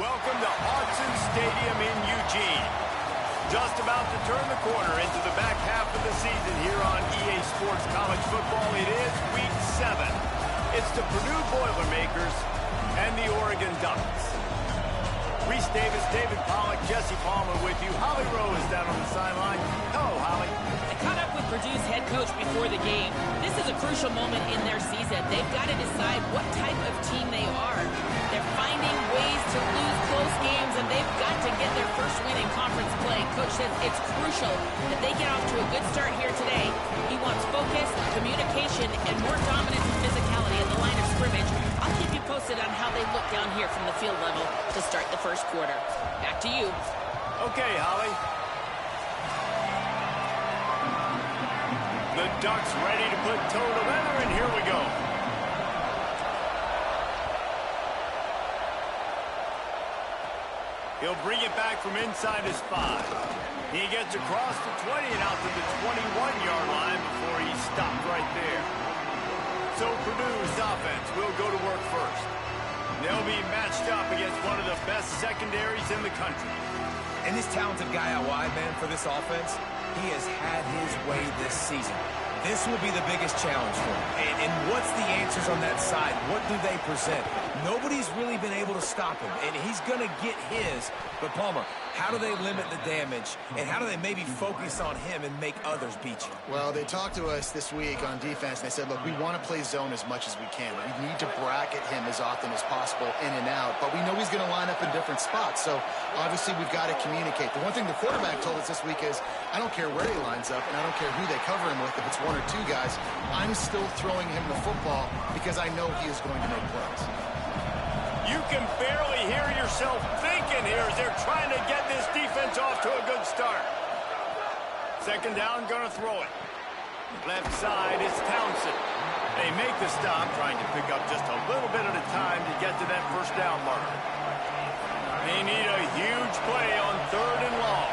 Welcome to Autzen Stadium in Eugene. Just about to turn the corner into the back half of the season here on EA Sports College Football. It is Week 7. It's the Purdue Boilermakers and the Oregon Ducks. Reese Davis, David Pollack, Jesse Palmer with you. Holly Rowe is down on the sideline. Hello, Holly. I caught up with Purdue's head coach before the game. This is a crucial moment in their season. They've got to decide what type of team they are. They're finding ways to lose close games, and they've got to get their first win in conference play. Coach says it's crucial that they get off to a good start here today. He wants focus, communication, and more dominance and physicality at the line of scrimmage. I'll keep you posted on how they look down here from the field level to start the first quarter. Back to you. Okay, Holly. The Ducks ready to put toe to leather, and here we go. He'll bring it back from inside his 5. He gets across the 20 and out to the 21-yard line before he stopped right there. So Purdue's offense will go to work first. They'll be matched up against one of the best secondaries in the country. And this talented guy out wide, man, for this offense, he has had his way this season. This will be the biggest challenge for him. And what's the answers on that side? What do they present? Nobody's really been able to stop him, and he's going to get his. But, Palmer, how do they limit the damage, and how do they maybe focus on him and make others beat you? Well, they talked to us this week on defense, and they said, look, we want to play zone as much as we can. We need to bracket him as often as possible in and out, but we know he's going to line up in different spots, so obviously we've got to communicate. The one thing the quarterback told us this week is, I don't care where he lines up, and I don't care who they cover him with, if it's one or two guys, I'm still throwing him the football because I know he is going to make plays. You can barely hear yourself thinking here as they're trying to get this defense off to a good start. Second down, gonna throw it. Left side is Townsend. They make the stop, trying to pick up just a little bit at a time to get to that first down marker. They need a huge play on 3rd and long.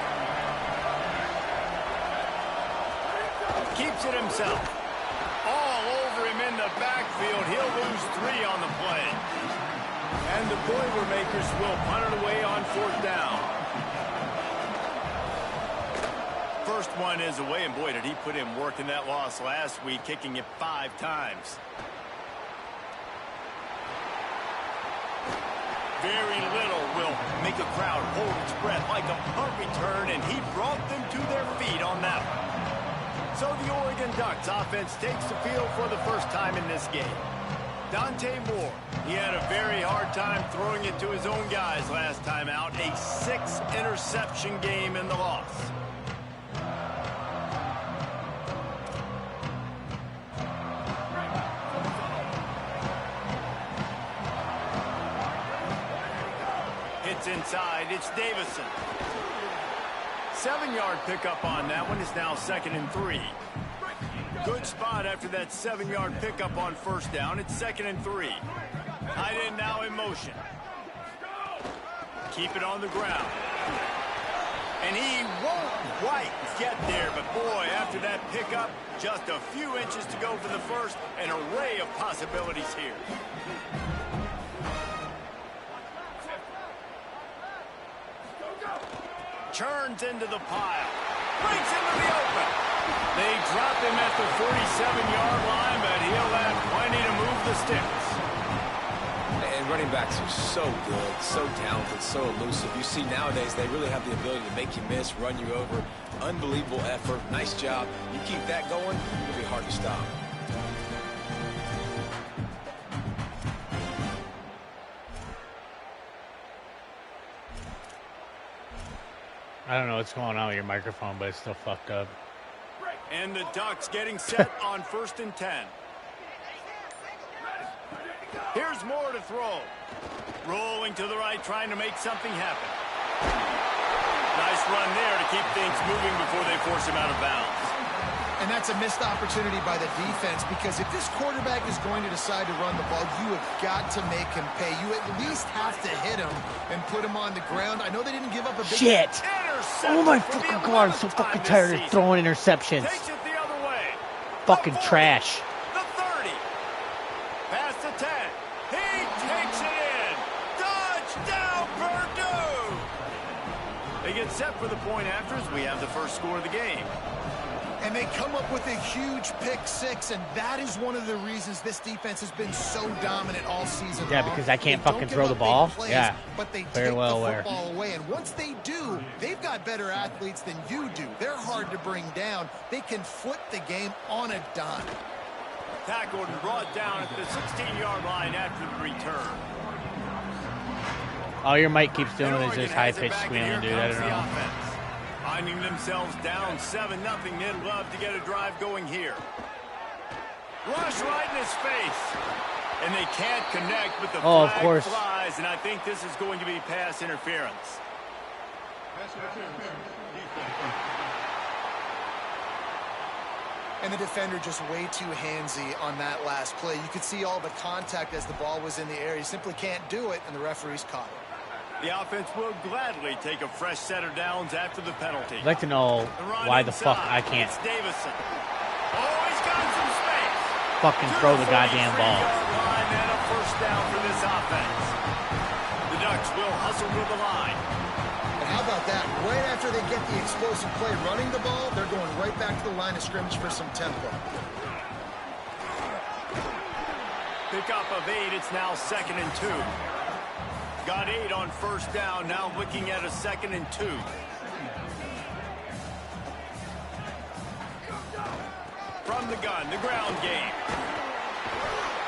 Keeps it himself. All over him in the backfield. He'll lose 3 on the play. And the Boilermakers will punt it away on 4th down. First one is away, and boy, did he put in work in that loss last week, kicking it 5 times. Very little will make a crowd hold its breath like a punt return, and he brought them to their feet on that one. So the Oregon Ducks offense takes the field for the first time in this game. Dante Moore, he had a very hard time throwing it to his own guys last time out. A 6-interception game in the loss. Hits inside, it's Davison. 7-yard pickup on that one. Is now 2nd and 3. Good spot after that 7-yard pickup on first down. It's 2nd and 3. Tight end now in motion. Keep it on the ground. And he won't quite get there, but boy, after that pickup, just a few inches to go for the first. An array of possibilities here. Churns into the pile. Breaks into the open. They drop him at the 47-yard line, but he'll have plenty to move the sticks. And running backs are so good, so talented, so elusive. You see nowadays they really have the ability to make you miss, run you over. Unbelievable effort. Nice job. You keep that going, it'll be hard to stop. I don't know what's going on with your microphone, but it's still fucked up. And the Ducks getting set on 1st and 10. Here's Moore to throw. Rolling to the right, trying to make something happen. Nice run there to keep things moving before they force him out of bounds. And that's a missed opportunity by the defense, because if this quarterback is going to decide to run the ball, you have got to make him pay. You at least have to hit him and put him on the ground. I know they didn't give up a big... Shit! Oh my fucking God, I'm so fucking tired of throwing interceptions. Takes it the other way. Fucking trash. The 30. Past the 10. He takes it in. Touchdown, Purdue! set for the point afters. We have the first score of the game. And they come up with a huge pick six, and that is one of the reasons this defense has been so dominant all season long. Yeah, because I can't fucking throw the ball. Plays, yeah, but they very take well the football away. And once they do, they've got better athletes than you do. They're hard to bring down. They can flip the game on a dime. Tackled and brought down at the 16-yard line after the return. All your mic keeps doing is this high-pitched squealing, dude. I don't know. Finding themselves down 7-0. They'd love to get a drive going here. Rush right in his face. And they can't connect, but the flag flies, and I think this is going to be pass interference. And the defender just way too handsy on that last play. You could see all the contact as the ball was in the air. He simply can't do it, and the referee's caught it. The offense will gladly take a fresh set of downs after the penalty. I'd like to know why the fuck I can't Davison. Oh, he's got some space. Fucking throw the goddamn ball. And a first down for this offense. The Ducks will hustle to the line. And how about that? Right after they get the explosive play running the ball, they're going right back to the line of scrimmage for some tempo. Pickup of 8. It's now 2nd and 2. Got 8 on first down, now looking at a 2nd and 2. From the gun, the ground game.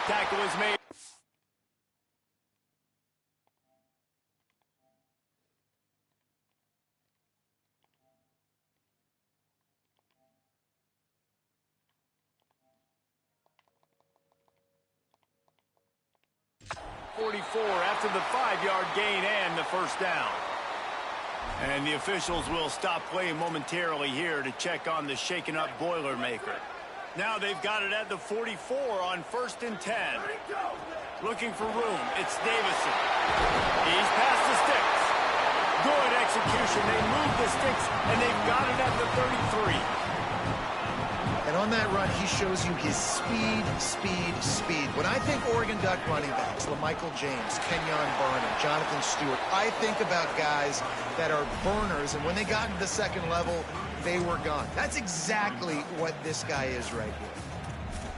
Tackle is made. After the 5-yard gain and the first down. And the officials will stop play momentarily here to check on the shaken up Boilermaker. Now they've got it at the 44 on 1st and 10. Looking for room. It's Davison. He's past the sticks. Good execution. They move the sticks, and they've got it at the 33. And on that run, he shows you his speed. When I think Oregon Duck running backs, LaMichael James, Kenyon Barnum, Jonathan Stewart, I think about guys that are burners, and when they got into the second level, they were gone. That's exactly what this guy is right here.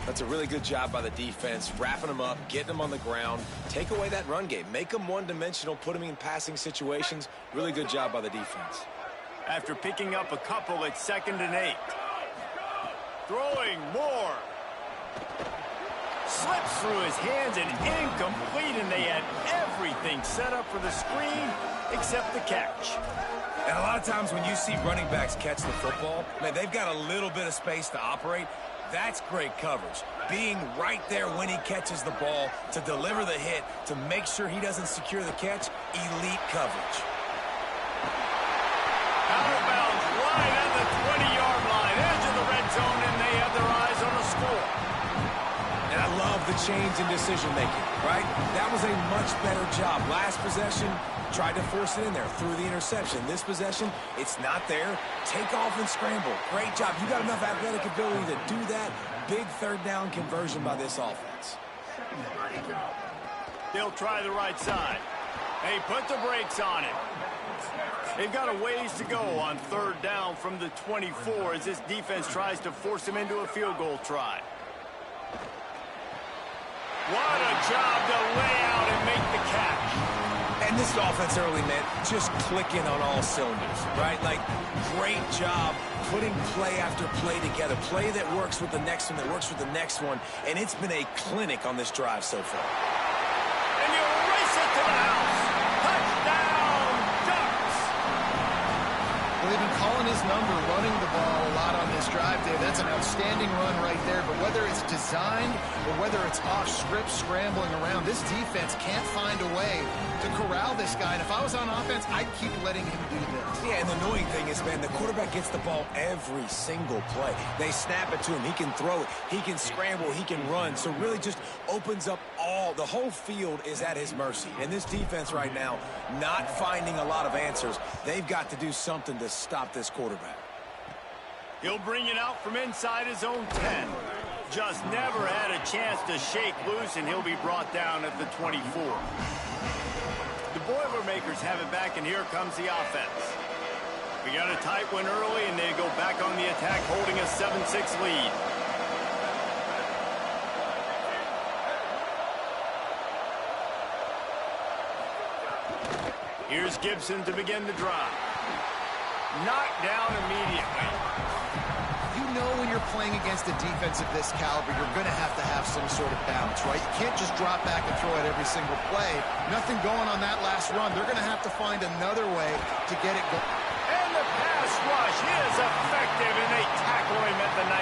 That's a really good job by the defense, wrapping them up, getting them on the ground, take away that run game, make them one-dimensional, put them in passing situations. Really good job by the defense. After picking up a couple, it's 2nd and 8. Throwing more. Slips through his hands and incomplete, and they had everything set up for the screen except the catch. And a lot of times when you see running backs catch the football, man, they've got a little bit of space to operate. That's great coverage. Being right there when he catches the ball to deliver the hit, to make sure he doesn't secure the catch, elite coverage. Out of bounds, right at the 20-yard line, edge of the red zone, and they have their eyes on a score. And I love the change in decision-making, right? That was a much better job. Last possession, tried to force it in there, threw the interception. This possession, it's not there. Take off and scramble. Great job. You got enough athletic ability to do that. Big third down conversion by this offense. They'll try the right side. They put the brakes on it. They've got a ways to go on 3rd down from the 24 as this defense tries to force him into a field goal try. What a job to lay out and make the catch. And this offense early, man, just clicking on all cylinders, right? Like, great job putting play after play together. Play that works with the next one, that works with the next one. And it's been a clinic on this drive so far. And you race it to the house. Touchdown, Ducks. Well, they've been calling his number, running the ball a lot on this drive there. That's an outstanding run right there. But whether it's designed or whether it's off script, scrambling around, this defense can't find a way to corral this guy. And if I was on offense, I'd keep letting him do this. Yeah, and the annoying thing is, man, the quarterback gets the ball every single play. They snap it to him. He can throw it. He can scramble. He can run. So really just opens up the whole field is at his mercy. And this defense right now, not finding a lot of answers. They've got to do something to stop this quarterback. He'll bring it out from inside his own 10. Just never had a chance to shake loose, and he'll be brought down at the 24. The Boilermakers have it back, and here comes the offense. We got a tight one early, and they go back on the attack, holding a 7-6 lead. Here's Gibson to begin the drive. Knocked down immediately. You know when you're playing against a defense of this caliber, you're going to have some sort of balance, right? You can't just drop back and throw it every single play. Nothing going on that last run. They're going to have to find another way to get it going. And the pass rush is effective, and they tackle him at the 19.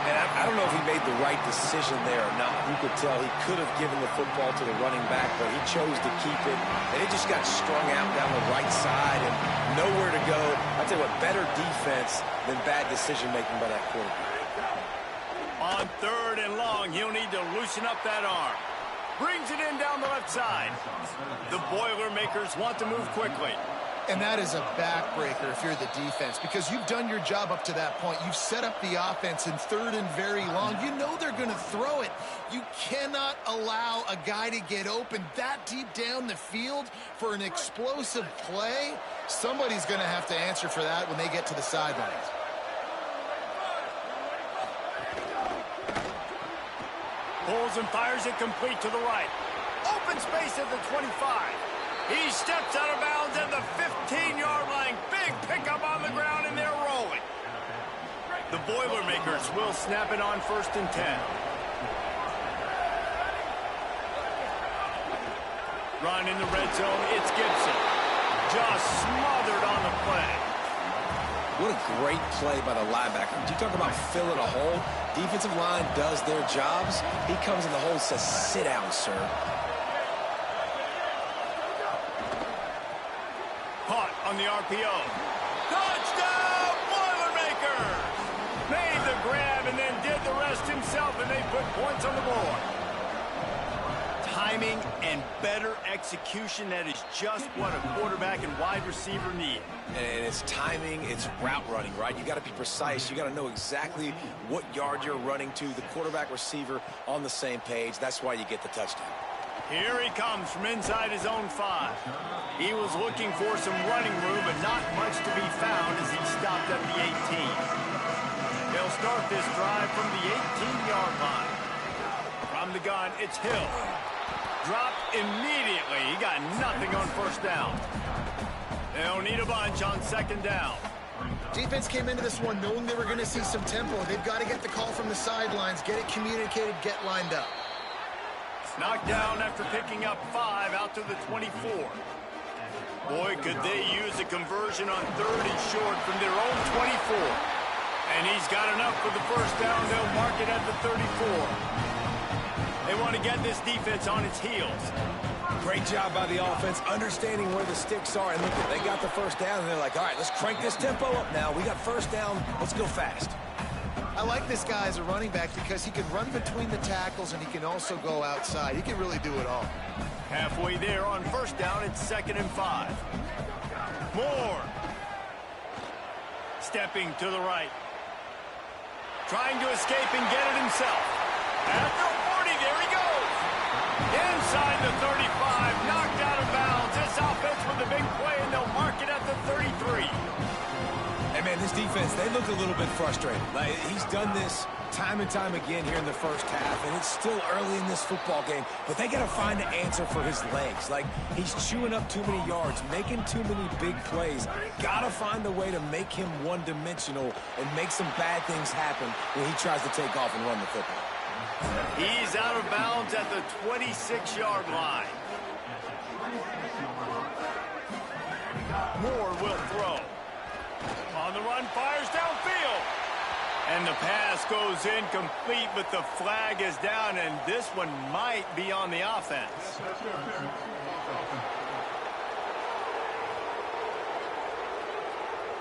And I don't know if he made the right decision there or not. You could tell he could have given the football to the running back, but he chose to keep it. And it just got strung out down the right side and nowhere to go. I'll tell you what, better defense than bad decision-making by that quarterback. On 3rd and long, he'll need to loosen up that arm. Brings it in down the left side. The Boilermakers want to move quickly. And that is a backbreaker if you're the defense, because you've done your job up to that point. You've set up the offense in 3rd and very long. You know they're going to throw it. You cannot allow a guy to get open that deep down the field for an explosive play. Somebody's going to have to answer for that when they get to the sidelines. Pulls and fires it complete to the right. Open space at the 25. He steps out of bounds at the 15-yard line. Big pickup on the ground, and they're rolling. The Boilermakers will snap it on 1st and 10. Run in the red zone. It's Gibson. Just smothered on the play. What a great play by the linebacker. You talk about filling a hole. Defensive line does their jobs. He comes in the hole and says, sit down, sir. Caught on the RPO. Touchdown, Boilermakers! Made the grab and then did the rest himself, and they put points on the board. Timing and better execution, that is just what a quarterback and wide receiver need. And it's timing, it's route running, right? You got to be precise. You got to know exactly what yard you're running to. The quarterback receiver on the same page. That's why you get the touchdown. Here he comes from inside his own 5. He was looking for some running room, but not much to be found as he stopped at the 18. They'll start this drive from the 18-yard line. From the gun, it's Hill. Dropped immediately. He got nothing on 1st down. They'll need a bunch on 2nd down. Defense came into this one knowing they were going to see some tempo. They've got to get the call from the sidelines, get it communicated, get lined up. Knocked down after picking up 5 out to the 24. Boy, could they use a conversion on 3rd and short from their own 24. And he's got enough for the 1st down. They'll mark it at the 34. They want to get this defense on its heels. Great job by the offense, understanding where the sticks are. And look, they got the 1st down, and they're like, all right, let's crank this tempo up now. We got 1st down. Let's go fast. I like this guy as a running back because he can run between the tackles and he can also go outside. He can really do it all. Halfway there on 1st down, it's 2nd and 5. Moore. Stepping to the right. Trying to escape and get it himself. At the 40, there he goes. Inside the 35, knocked out of bounds. This offense with a big play, and they'll mark it at the 33. Hey, man, this defense, they look a little bit frustrated. Like, he's done this time and time again here in the 1st half, and it's still early in this football game, but they got to find an answer for his legs. Like, he's chewing up too many yards, making too many big plays. Got to find a way to make him one-dimensional and make some bad things happen when he tries to take off and run the football. He's out of bounds at the 26-yard line. Moore will throw. On the run, fires downfield. And the pass goes incomplete, but the flag is down, and this one might be on the offense.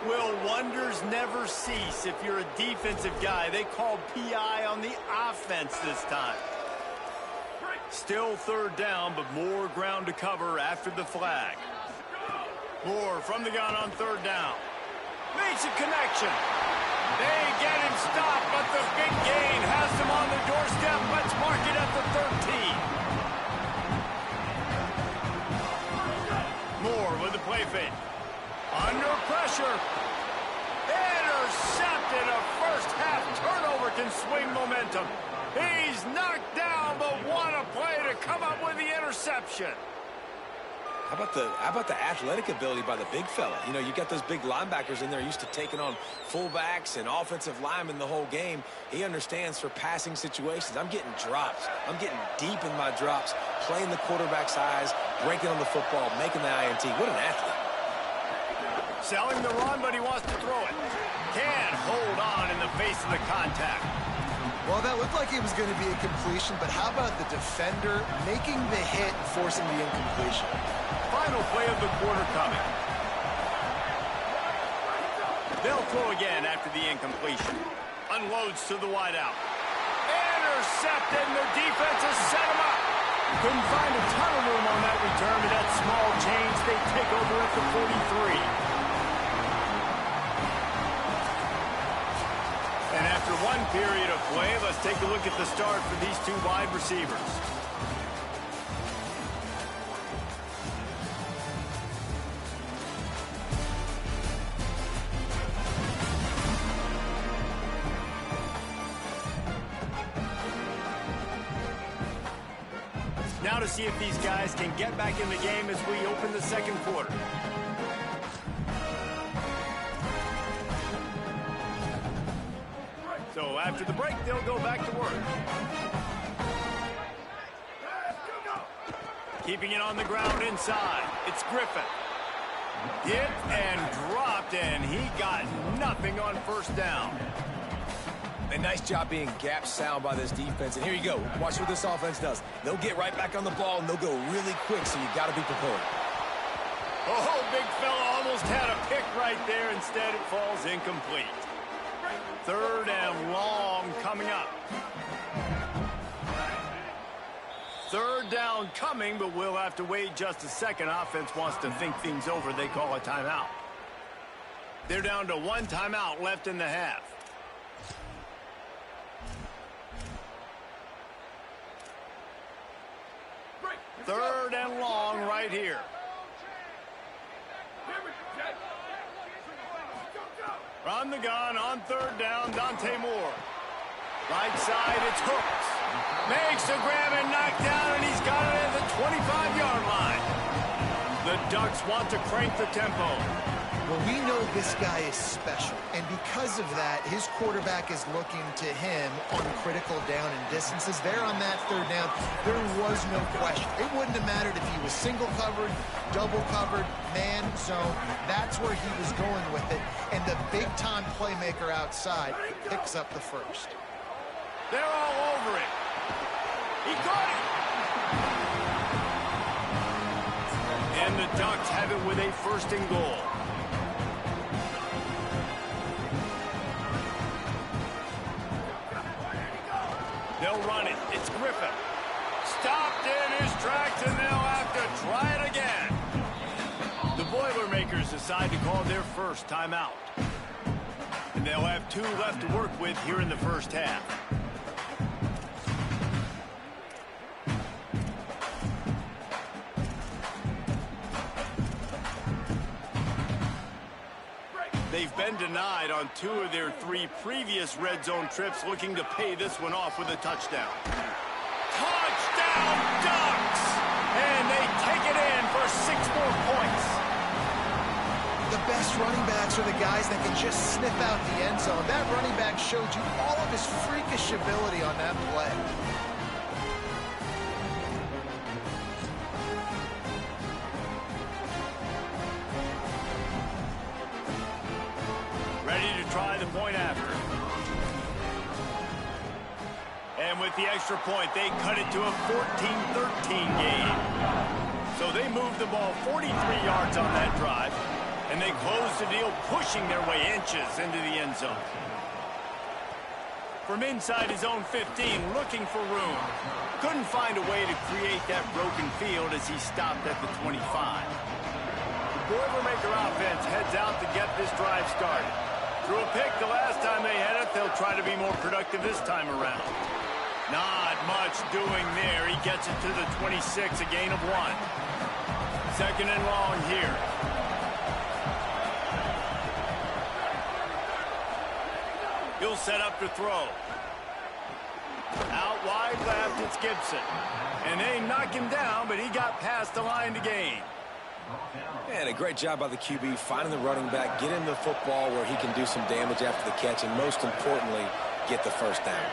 Will wonders never cease if you're a defensive guy? They called PI on the offense this time. Still 3rd down, but more ground to cover after the flag. Moore from the gun on 3rd down. Makes a connection. They get him stopped, but the big gain has them on the doorstep. Let's mark it at the 13. Moore with the play fake. Under pressure. Intercepted. A first-half turnover can swing momentum. He's knocked down, but what a play to come up with the interception. How about the athletic ability by the big fella? You know, you got those big linebackers in there used to taking on fullbacks and offensive linemen the whole game. He understands for passing situations. I'm getting drops. I'm getting deep in my drops, playing the quarterback's eyes, breaking on the football, making the INT. What an athlete. Selling the run, but he wants to throw it. Can't hold on in the face of the contact. Well, that looked like it was going to be a completion, but how about the defender making the hit and forcing the incompletion? Final play of the quarter coming. They'll throw again after the incompletion. Unloads to the wideout. Intercepted, and the defense has set him up. Couldn't find a ton of room on that return, but that small change, they take over at the 43. And after one period of play, let's take a look at the start for these two wide receivers. Now to see if these guys can get back in the game as we open the second quarter. So after the break, they'll go back to work. Keeping it on the ground inside. It's Griffin. Hit and dropped, and he got nothing on first down. A nice job being gap sound by this defense. And here you go. Watch what this offense does. They'll get right back on the ball, and they'll go really quick, so you got to be prepared. Oh, big fella almost had a pick right there. Instead, it falls incomplete. Third and long coming up. Third down coming, but we'll have to wait just a second. Offense wants to think things over. They call a timeout. They're down to one timeout left in the half. Third and long right here. On the gun, on third down, Dante Moore. Right side, it's Hooks. Makes the grab and knocked down, and he's got it at the 25-yard line. The Ducks want to crank the tempo. Well, we know this guy is special, and because of that, his quarterback is looking to him on critical down and distances. There on that third down, there was no question. It wouldn't have mattered if he was single covered, double covered, man zone. That's where he was going with it, and the big-time playmaker outside picks up the first. They're all over it. He caught it. And the Ducks have it with a first and goal. They'll run it. It's Griffin. Stopped in his tracks, and they'll have to try it again. The Boilermakers decide to call their first timeout. And they'll have two left to work with here in the first half. They've been denied on 2 of their 3 previous red zone trips, looking to pay this one off with a touchdown. Touchdown, Ducks! And they take it in for 6 more points. The best running backs are the guys that can just sniff out the end zone. That running back showed you all of his freakish ability on that play. Ready to try the point after. And with the extra point, they cut it to a 14-13 game. So they moved the ball 43 yards on that drive, and they closed the deal, pushing their way inches into the end zone. From inside his own 15, looking for room. Couldn't find a way to create that broken field as he stopped at the 25. The Boilermaker offense heads out to get this drive started. Threw a pick the last time they had it. They'll try to be more productive this time around. Not much doing there. He gets it to the 26, a gain of 1. Second and long here. He'll set up to throw. Out wide left, it's Gibson. And they knock him down, but he got past the line to gain. And a great job by the QB finding the running back, get him the football where he can do some damage after the catch, and most importantly, get the first down.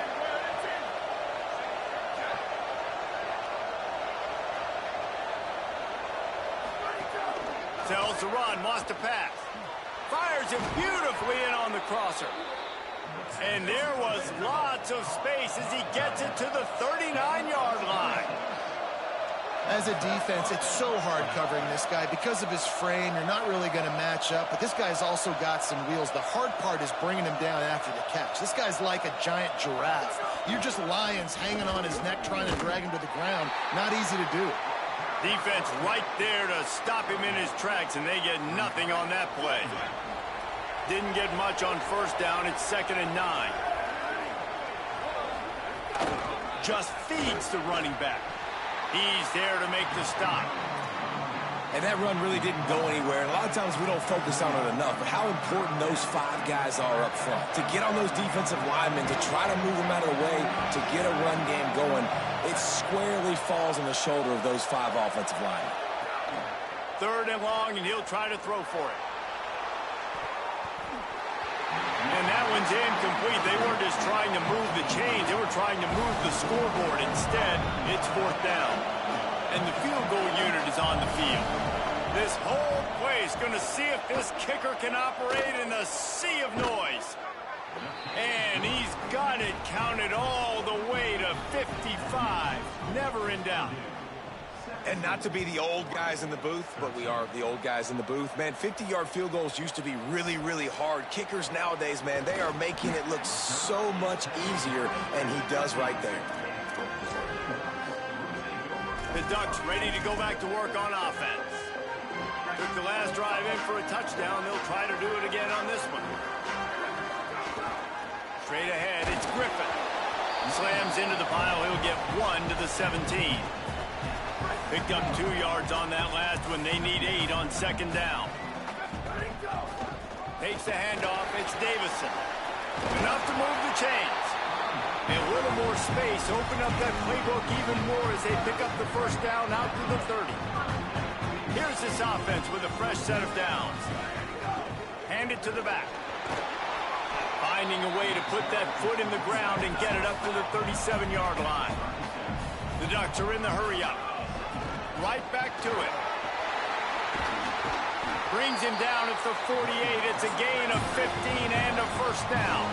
Tells the run, wants to pass. Fires it beautifully in on the crosser. And there was lots of space as he gets it to the 39-yard line. As a defense, it's so hard covering this guy. Because of his frame, you're not really going to match up. But this guy's also got some wheels. The hard part is bringing him down after the catch. This guy's like a giant giraffe. You're just lions hanging on his neck trying to drag him to the ground. Not easy to do. Defense right there to stop him in his tracks, and they get nothing on that play. Didn't get much on first down. It's 2nd and 9. Just feeds the running back. He's there to make the stop. And that run really didn't go anywhere. And a lot of times we don't focus on it enough, but how important those 5 guys are up front. To get on those defensive linemen, to try to move them out of the way, to get a run game going, it squarely falls on the shoulder of those 5 offensive linemen. 3rd and long, and he'll try to throw for it. And that one's incomplete. They weren't just trying to move the chains. They were trying to move the scoreboard. Instead, it's 4th down. And the field goal unit is on the field. This whole place going to see if this kicker can operate in a sea of noise. And he's got it counted all the way to 55. Never in doubt. And not to be the old guys in the booth, but we are the old guys in the booth. Man, 50-yard field goals used to be really, really hard. Kickers nowadays, man, they are making it look so much easier, and he does right there. The Ducks ready to go back to work on offense. Took the last drive in for a touchdown. They'll try to do it again on this one. Straight ahead, it's Griffin. Slams into the pile. He'll get 1 to the 17. Picked up 2 yards on that last one. They need 8 on 2nd down. Takes the handoff. It's Davison. Enough to move the chains. And a little more space. Open up that playbook even more as they pick up the first down out to the 30. Here's this offense with a fresh set of downs. Hand it to the back. Finding a way to put that foot in the ground and get it up to the 37-yard line. The Ducks are in the hurry-up. Right back to it. Brings him down at the 48. It's a gain of 15 and a first down.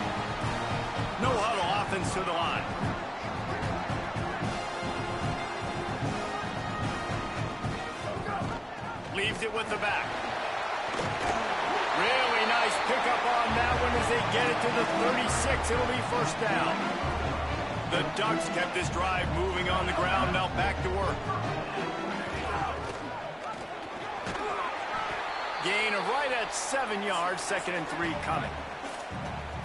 No huddle offense to the line. Leaves it with the back. Really nice pickup on that one as they get it to the 36. It'll be first down. The Ducks kept this drive moving on the ground. Now back to work. Gain of right at 7 yards. 2nd and 3 coming.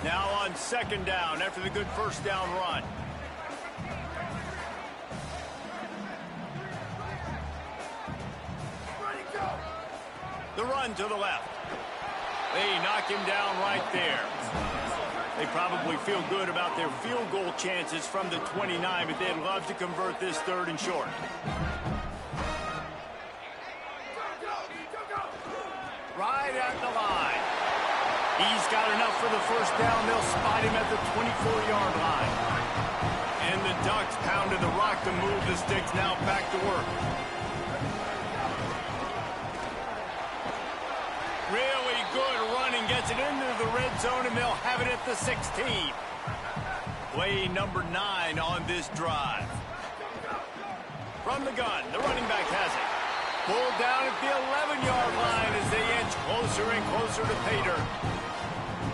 Now on 2nd down after the good first down run. The run to the left. They knock him down right there. They probably feel good about their field goal chances from the 29, but they'd love to convert this 3rd and short. Right at the line. He's got enough for the first down. They'll spot him at the 24-yard line. And the Ducks pounded the rock to move the sticks. Now back to work. Really good running. Gets it into the red zone, and they'll have it at the 16. Play number 9 on this drive. From the gun, the running back has it. Pulled down at the 11-yard line as they inch closer and closer to pay dirt.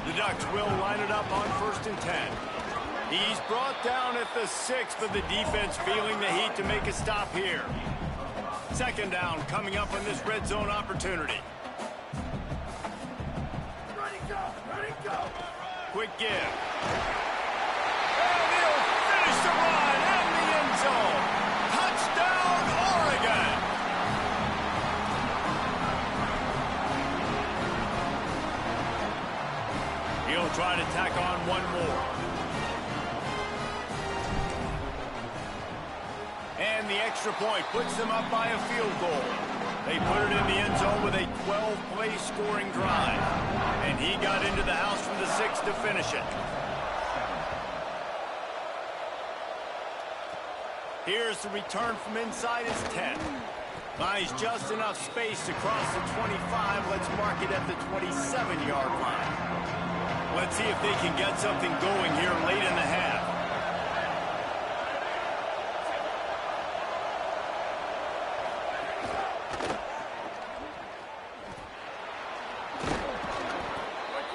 The Ducks will line it up on 1st and 10. He's brought down at the 6, but the defense feeling the heat to make a stop here. 2nd down coming up on this red zone opportunity. Quick give. And he'll finish the run in the end zone. Touchdown, Oregon. He'll try to tack on one more. And the extra point puts them up by a field goal. They put it in the end zone with a 12-play scoring drive. And he got into the house from the 6 to finish it. Here's the return from inside his 10. Buys just enough space to cross the 25. Let's mark it at the 27-yard line. Let's see if they can get something going here late in the half.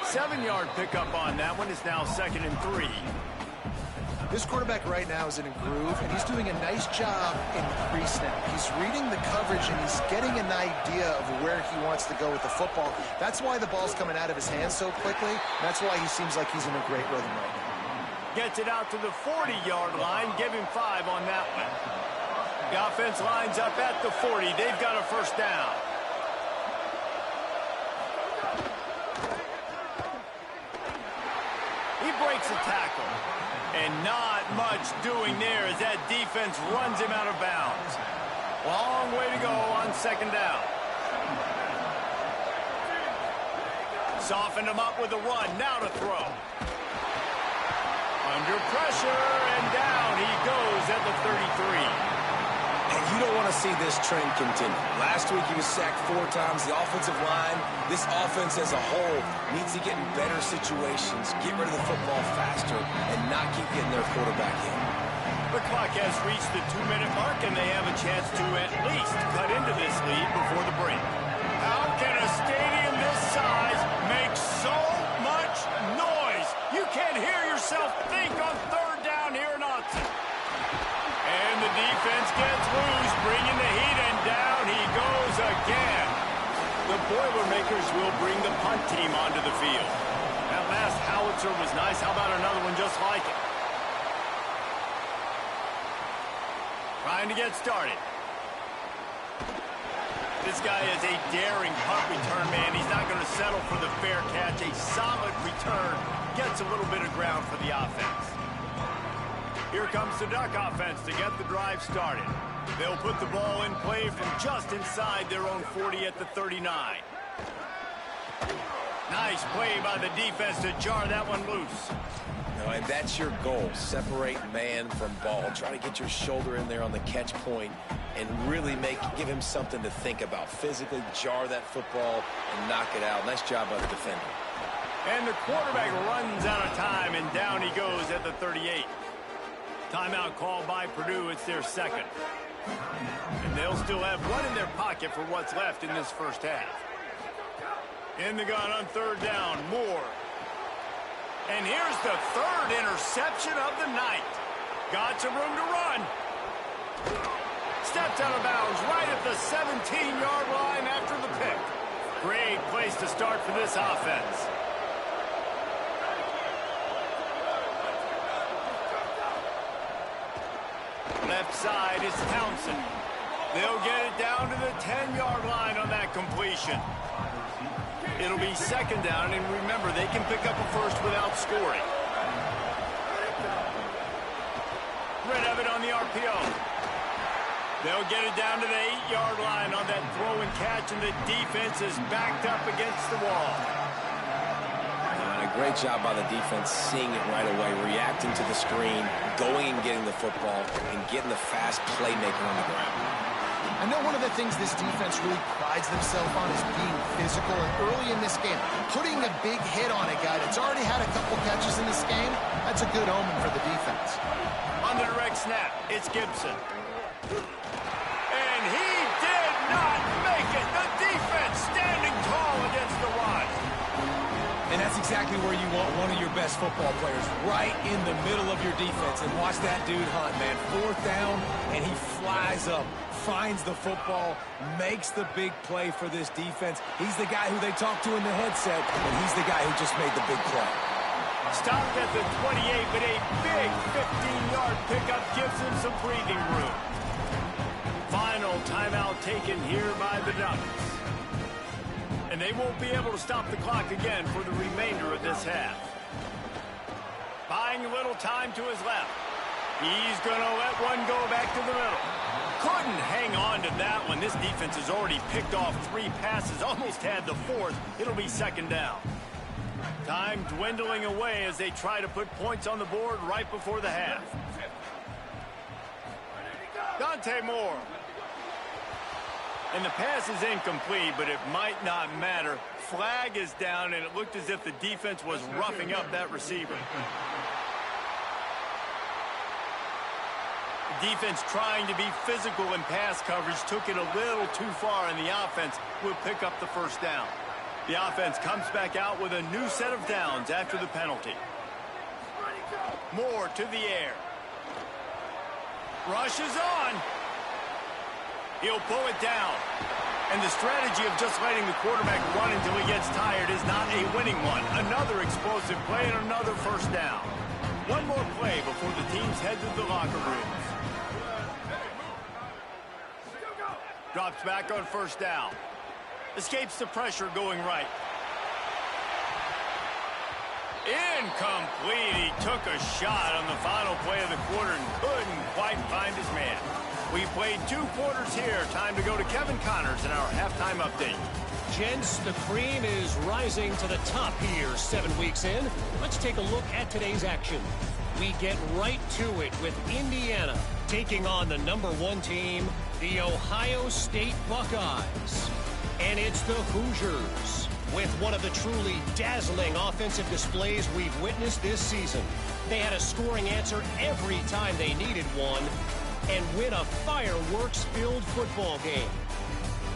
Seven-yard pickup on that one. Is now 2nd and 3. This quarterback right now is in a groove, and he's doing a nice job in pre-snap. He's reading the coverage, and he's getting an idea of where he wants to go with the football. That's why the ball's coming out of his hands so quickly. That's why he seems like he's in a great rhythm right now. Gets it out to the 40-yard line. Give him 5 on that one. The offense lines up at the 40. They've got a first down. He breaks a tackle. And not much doing there as that defense runs him out of bounds. Long way to go on 2nd down. Softened him up with a run. Now to throw. Under pressure, and down he goes at the 33. And you don't want to see this trend continue. Last week he was sacked 4 times. The offensive line, this offense as a whole, needs to get in better situations, get rid of the football faster, and not keep getting their quarterback hit. The clock has reached the 2-minute mark, and they have a chance to at least cut into this lead before the break. How can a stadium this size make so much noise? You can't hear yourself think on 3rd down here in Austin. And the defense gets loose, bringing the heat, and down he goes again. The Boilermakers will bring the punt team onto the field. That last howitzer was nice. How about another one just like it? Trying to get started. This guy is a daring punt return man. He's not going to settle for the fair catch. A solid return. Gets a little bit of ground for the offense. Here comes the Duck offense to get the drive started. They'll put the ball in play from just inside their own 40 at the 39. Nice play by the defense to jar that one loose. No, and that's your goal. Separate man from ball. Try to get your shoulder in there on the catch point and really give him something to think about. Physically jar that football and knock it out. Nice job by the defender. And the quarterback runs out of time, and down he goes at the 38. Timeout called by Purdue. It's their 2nd. And they'll still have one in their pocket for what's left in this first half. In the gun on 3rd down, Moore. And here's the 3rd interception of the night. Got some room to run. Stepped out of bounds right at the 17-yard line after the pick. Great place to start for this offense. Left side is Townsend. They'll get it down to the 10-yard line on that completion. It'll be 2nd down, and remember, they can pick up a first without scoring. Rid of it on the RPO. They'll get it down to the 8-yard line on that throw and catch, and the defense is backed up against the wall. And a great job by the defense seeing it right away, reacting to the screen, going and getting the football, and getting the fast playmaker on the ground. I know one of the things this defense really prides themselves on is being physical, and early in this game, putting a big hit on a guy that's already had a couple catches in this game, that's a good omen for the defense. On the direct snap, it's Gibson. And he did not make it. The defense standing tall against the run. And that's exactly where you want one of your best football players, right in the middle of your defense. And watch that dude hunt, man. 4th down, and he flies up, finds the football, makes the big play for this defense. He's the guy who they talk to in the headset, and he's the guy who just made the big play. Stopped at the 28, but a big 15-yard pickup gives him some breathing room. Final timeout taken here by the Ducks. And they won't be able to stop the clock again for the remainder of this half. Buying a little time to his left. He's going to let one go back to the middle. Couldn't hang on to that one. This defense has already picked off 3 passes, almost had the 4th. It'll be second down. Time dwindling away as they try to put points on the board right before the half. Dante Moore. And the pass is incomplete, but it might not matter. Flag is down, and it looked as if the defense was roughing up that receiver. The defense trying to be physical in pass coverage took it a little too far, and the offense will pick up the first down. The offense comes back out with a new set of downs after the penalty. Moore to the air. Rushes on. He'll pull it down. And the strategy of just letting the quarterback run until he gets tired is not a winning one. Another explosive play and another first down. One more play before the teams head to the locker rooms. Drops back on first down. Escapes the pressure going right. Incomplete. He took a shot on the final play of the quarter and couldn't quite find his man. We played 2 quarters here. Time to go to Kevin Connors in our halftime update. Gents, the cream is rising to the top here 7 weeks in. Let's take a look at today's action. We get right to it with Indiana taking on the #1 team, the Ohio State Buckeyes. And it's the Hoosiers with one of the truly dazzling offensive displays we've witnessed this season. They had a scoring answer every time they needed one and win a fireworks-filled football game.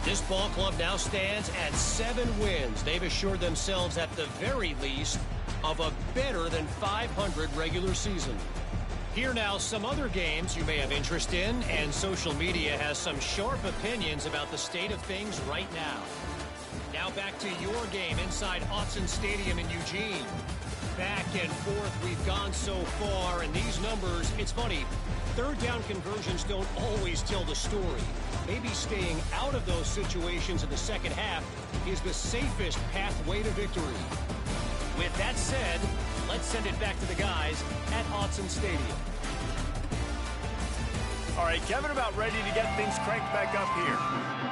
This ball club now stands at 7 wins. They've assured themselves at the very least of a better than 500 regular season. Here now some other games you may have interest in, and social media has some sharp opinions about the state of things right now. Now back to your game inside Autzen Stadium in Eugene. Back and forth we've gone so far, and these numbers, it's funny, 3rd down conversions don't always tell the story. Maybe staying out of those situations in the second half is the safest pathway to victory. With that said, let's send it back to the guys at Autzen Stadium. All right, Kevin, about ready to get things cranked back up here.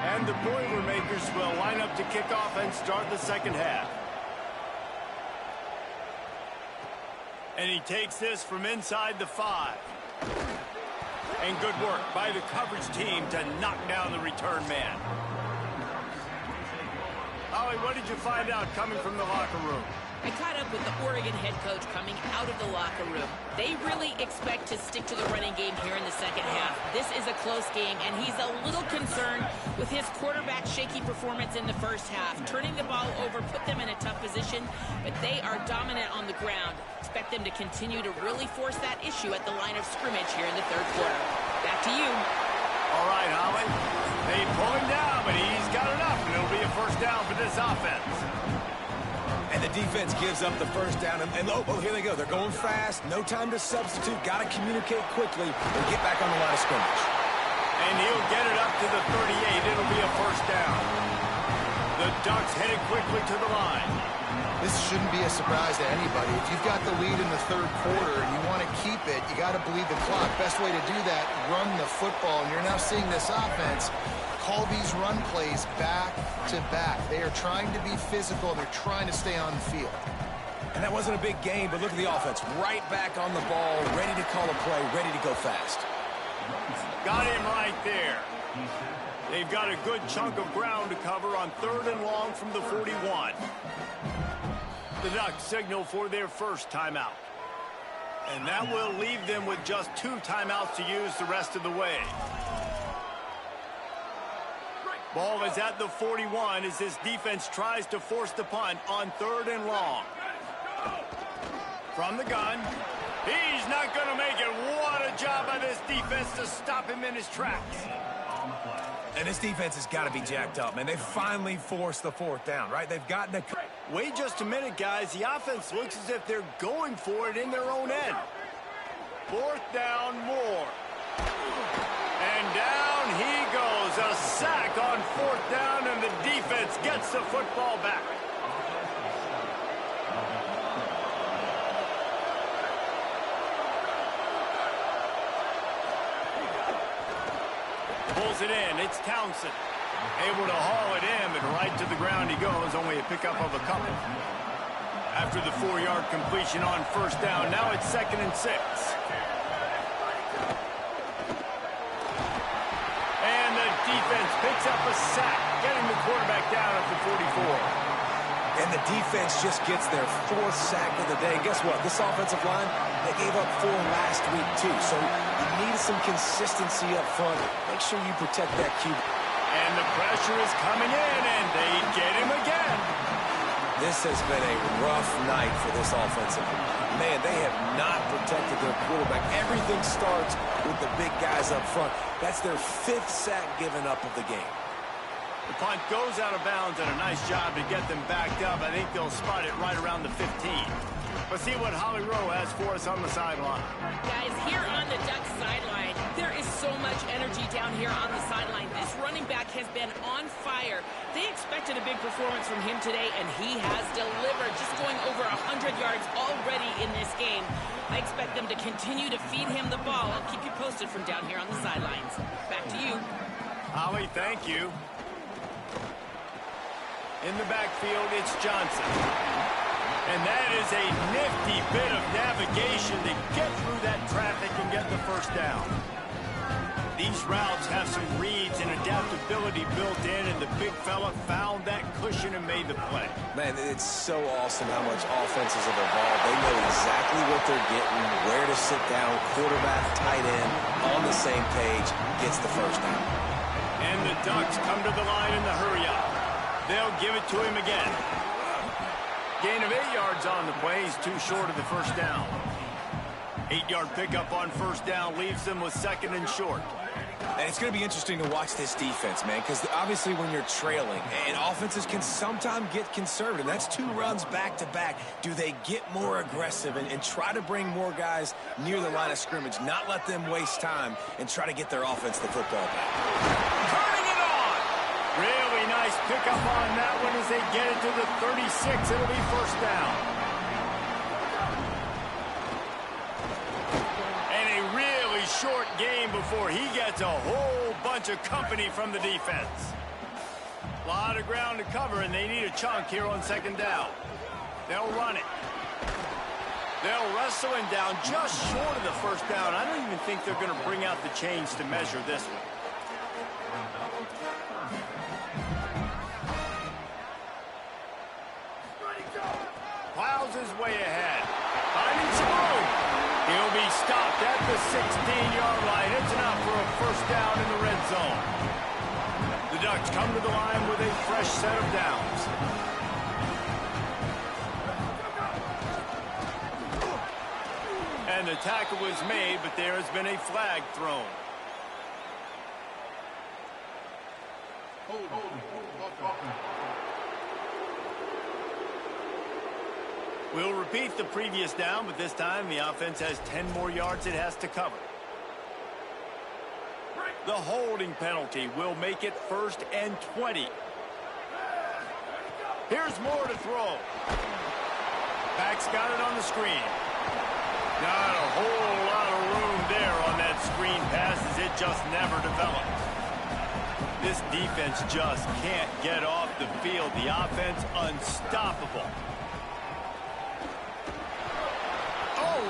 And the Boilermakers will line up to kick off and start the second half. And he takes this from inside the 5. And good work by the coverage team to knock down the return man. Ollie, what did you find out coming from the locker room? I caught up with the Oregon head coach coming out of the locker room. They really expect to stick to the running game here in the second half. This is a close game, and he's a little concerned with his quarterback's shaky performance in the first half. Turning the ball over put them in a tough position, but they are dominant on the ground. Expect them to continue to really force that issue at the line of scrimmage here in the 3rd quarter. Back to you. All right, Holly. They pull him down, but he's got enough, and it'll be a first down for this offense. And the defense gives up the first down. And oh, here they go. They're going fast. No time to substitute. Got to communicate quickly and get back on the line of scrimmage. And he'll get it up to the 38. It'll be a first down. The Ducks headed quickly to the line. This shouldn't be a surprise to anybody. If you've got the lead in the 3rd quarter and you want to keep it, you got to bleed the clock. Best way to do that, run the football. And you're now seeing this offense call these run plays back to back. They are trying to be physical. They're trying to stay on the field. And that wasn't a big game, but look at the offense. Right back on the ball, ready to call a play, ready to go fast. Got him right there. They've got a good chunk of ground to cover on 3rd and long from the 41. The Ducks signal for their first timeout. And that will leave them with just 2 timeouts to use the rest of the way. Ball is at the 41 as this defense tries to force the punt on 3rd and long. From the gun. He's not going to make it. What a job by this defense to stop him in his tracks. And this defense has got to be jacked up, man. They finally forced the 4th down, right? They've gotten to... Wait just a minute, guys. The offense looks as if they're going for it in their own end. 4th down, Moore. And down he goes. draws a sack on 4th down, and the defense gets the football back. Pulls it in. It's Townsend. Able to haul it in, but right to the ground he goes. Only a pickup of a couple. After the 4-yard completion on 1st down, now it's 2nd and 6. And the defense picks up a sack, getting the quarterback down at the 44. And the defense just gets their 4th sack of the day. Guess what? This offensive line, they gave up 4 last week, too. So you need some consistency up front. Make sure you protect that QB. And the pressure is coming in, and they get him again. This has been a rough night for this offensive line. Man, they have not protected their quarterback. Everything starts with the big guys up front. That's their 5th sack given up of the game. The punt goes out of bounds, and a nice job to get them backed up. I think they'll spot it right around the 15. Let's see what Holly Rowe has for us on the sideline. Guys, here on the Ducks sideline, there is so much energy down here on the sideline. This running back has been on fire. They expected a big performance from him today, and he has delivered, just going over 100 yards already in this game. I expect them to continue to feed him the ball. I'll keep you posted from down here on the sidelines. Back to you. Holly, thank you. In the backfield, it's Johnson. And that is a nifty bit of navigation to get through that traffic and get the 1st down. These routes have some reads and adaptability built in, and the big fella found that cushion and made the play. Man, it's so awesome how much offenses have evolved. They know exactly what they're getting, where to sit down, quarterback, tight end, on the same page, gets the 1st down. And the Ducks come to the line in the hurry-up. They'll give it to him again. Gain of 8 yards on the play. He's too short of the 1st down. 8-yard pickup on 1st down leaves them with 2nd and short. And it's going to be interesting to watch this defense, man, because obviously when you're trailing, and offenses can sometimes get conservative. That's 2 runs back-to-back. Do they get more aggressive and try to bring more guys near the line of scrimmage, not let them waste time, and try to get their offense the football back? Turning it on! Really nice pickup on that one as they get it to the 36. It'll be 1st down. And a really short game before he gets a whole bunch of company from the defense. A lot of ground to cover, and they need a chunk here on 2nd down. They'll run it. They'll wrestle him down just short of the 1st down. I don't even think they're going to bring out the chains to measure this one. Plows his way ahead. Finding some room. He'll be stopped at the 16-yard line. It's enough for a 1st down in the red zone. The Ducks come to the line with a fresh set of downs. And the tackle was made, but there has been a flag thrown. We'll repeat the previous down, but this time the offense has 10 more yards it has to cover. The holding penalty will make it 1st and 20. Here's more to throw. Back's got it on the screen. Not a whole lot of room there on that screen pass as it just never developed. This defense just can't get off the field. The offense unstoppable.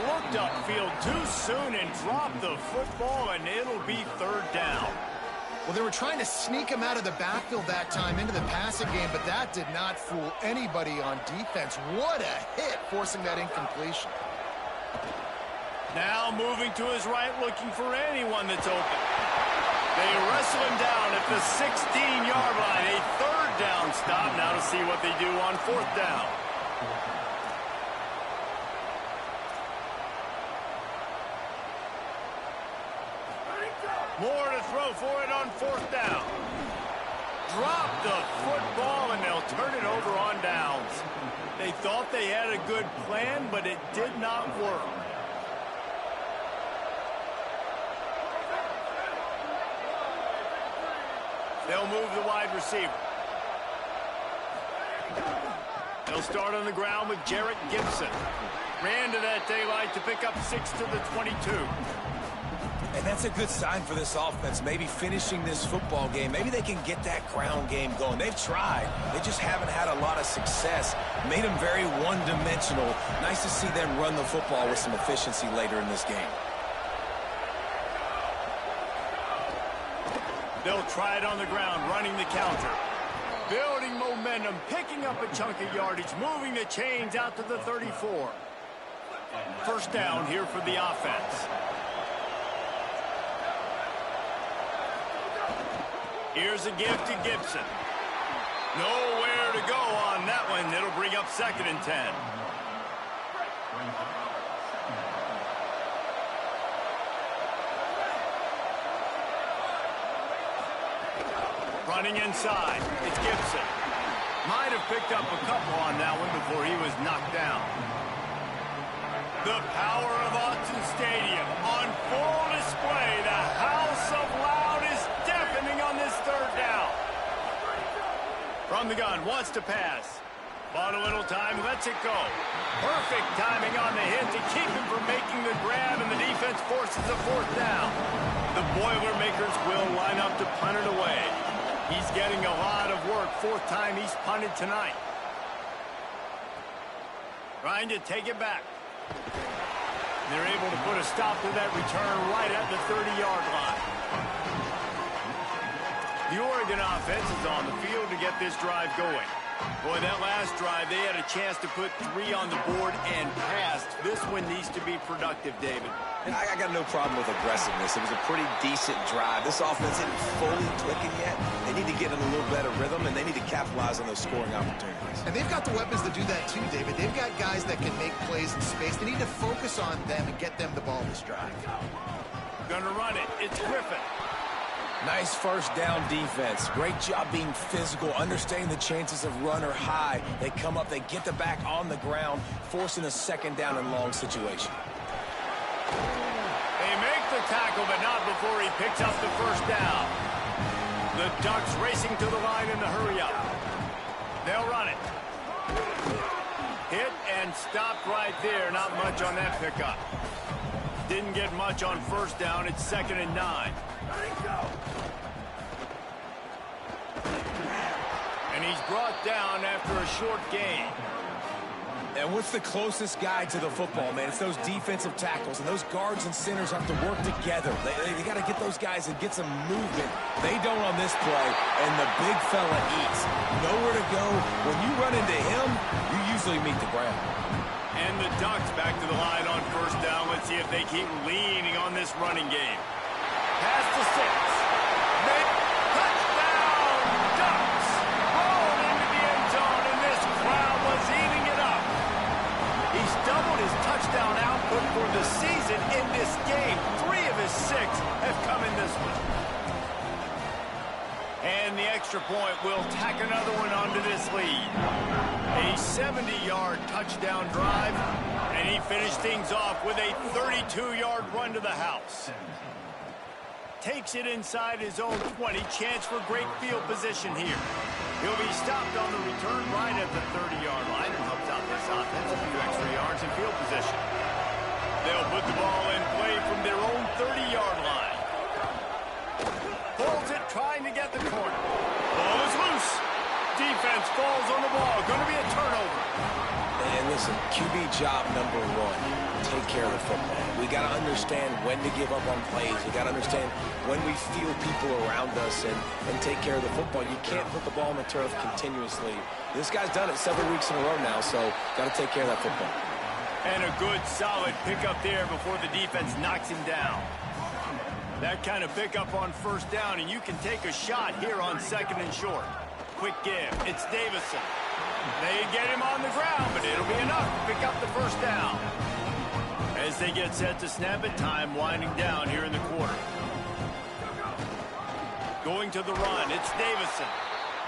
Looked upfield too soon and dropped the football, and it'll be 3rd down. Well, they were trying to sneak him out of the backfield that time into the passing game, but that did not fool anybody on defense. What a hit, forcing that incompletion. Now moving to his right, looking for anyone that's open. They wrestle him down at the 16-yard line. A 3rd down stop. Now to see what they do on 4th down. More to throw for it on 4th down. Drop the football, and they'll turn it over on downs. They thought they had a good plan, but it did not work. They'll move the wide receiver. They'll start on the ground with Jarrett Gibson. Ran to that daylight to pick up 6 to the 22. And that's a good sign for this offense, maybe finishing this football game. Maybe they can get that ground game going. They've tried. They just haven't had a lot of success. Made them very one-dimensional. Nice to see them run the football with some efficiency later in this game. They'll try it on the ground, running the counter. Building momentum, picking up a chunk of yardage, moving the chains out to the 34. First down here for the offense. Here's a give to Gibson. Nowhere to go on that one. It'll bring up 2nd and 10. Running inside, it's Gibson. Might have picked up a couple on that one before he was knocked down. The power of Autzen Stadium on full display. The house of loud is deafening on this 3rd down. From the gun, wants to pass. Bought a little time, lets it go. Perfect timing on the hit to keep him from making the grab, and the defense forces a 4th down. The Boilermakers will line up to punt it away. He's getting a lot of work. 4th time he's punted tonight. Trying to take it back. They're able to put a stop to that return right at the 30-yard line. The Oregon offense is on the field to get this drive going. Boy, that last drive, they had a chance to put 3 on the board and passed. This one needs to be productive, David. And I got no problem with aggressiveness. It was a pretty decent drive. This offense isn't fully clicking yet. They need to get in a little better rhythm, and they need to capitalize on those scoring opportunities. And they've got the weapons to do that too, David. They've got guys that can make plays in space. They need to focus on them and get them the ball this drive. Gonna run it. It's Griffin. Nice first down defense. Great job being physical, understanding the chances of run are high. They come up, they get the back on the ground, forcing a 2nd down and long situation. They make the tackle, but not before he picks up the 1st down. The Ducks racing to the line in the hurry-up. They'll run it. Hit and stopped right there. Not much on that pickup. Didn't get much on 1st down. It's 2nd and 9. And he's brought down after a short gain. And what's the closest guy to the football, man? It's those defensive tackles, and those guards and centers have to work together. They got to get those guys and get some movement. They don't on this play, and the big fella eats. Nowhere to go. When you run into him, you usually meet the ground. And the Ducks back to the line on 1st down. Let's see if they keep leaning on this running game. Pass to 6. Touchdown, Ducks! Rolled into the end zone, and this crowd was eating it up. He's doubled his touchdown output for the season in this game. 3 of his 6 have come in this one. And the extra point will tack another one onto this lead. A 70-yard touchdown drive, and he finished things off with a 32-yard run to the house. Takes it inside his own 20. Chance for great field position here. He'll be stopped on the return right at the 30-yard line and helps out this offense a few extra yards in field position. They'll put the ball in play from their own 30-yard line. Pulls it, trying to get the corner. Ball is loose. Defense falls on the ball. Going to be a turnover. And listen, QB job number 1. Take care of the football. We got to understand when to give up on plays. We got to understand when we feel people around us and take care of the football. You can't put the ball on the turf continuously. This guy's done it several weeks in a row now, so got to take care of that football. And a good, solid pickup there before the defense knocks him down. That kind of pickup on 1st down, and you can take a shot here on 2nd and short. Quick give. It's Davison. They get him on the ground, but it'll be enough to pick up the 1st down. As they get set to snap it, time winding down here in the quarter. Going to the run, it's Davison.